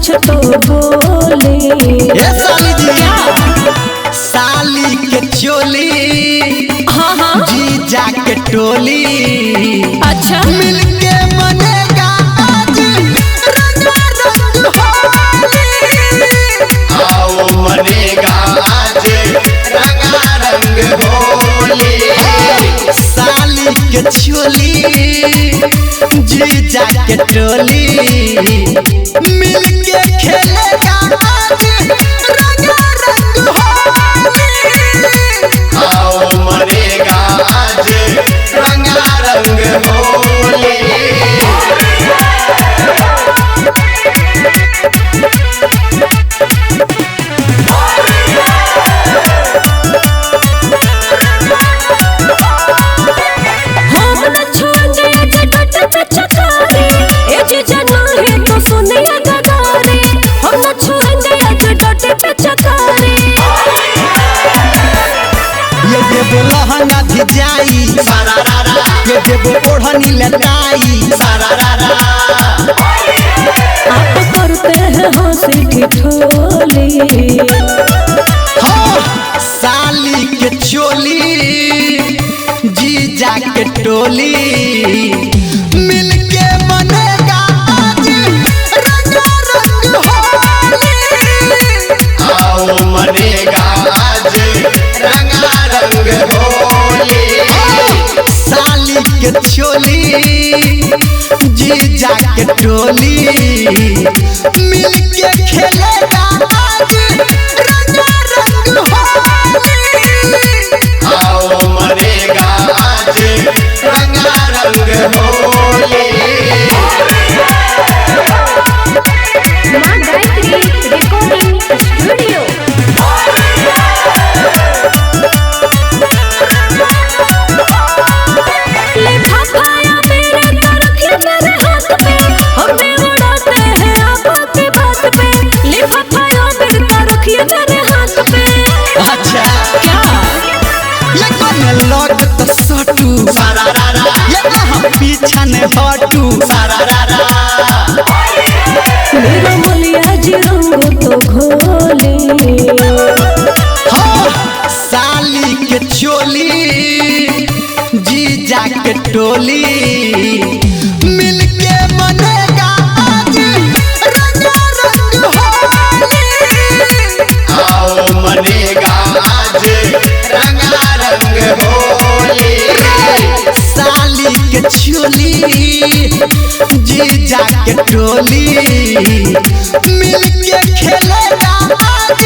कुछ तो बोले। साली जी साली के चोली हाँ हाँ जीजा के टोली अच्छा मिलके मनेगा आज रंगारंग होली। आओ मनेगा आज रंगारंग होली। साली के चोली जीजा के टोली मिलके खेलेगा आज रंगारंग होली। आओ मनेगा आज रंगारंग होली। लहंगा भिजाई ये देबो ओढ़नी लटाई आप करते हैं हंसी ठिठोली। हाँ साली के चोली जीजा के टोली मिलके मनेगा आज रंगारंग होली। आओ मनेगा आज रंगारंग होली। साली के चोली जीजा के टोली मिलके खेलेगा आज रंगारंग होली। आओ मनेगा आज रंगारंग होली। मां गायत्री रिकॉर्डिंग स्टूडियो। अच्छा क्या ये कौन लग तो सटू ये हम पीछा ने हटू मेरा मलिया जी रंग तो घोले। हाँ साली के चोली जीजा के टोली मिलके मनेगा आज रंगारंग होली। आओ मनेगा आज रंगारंग होली। साली के चोली जीजा के टोली मिलके खेलेगा आज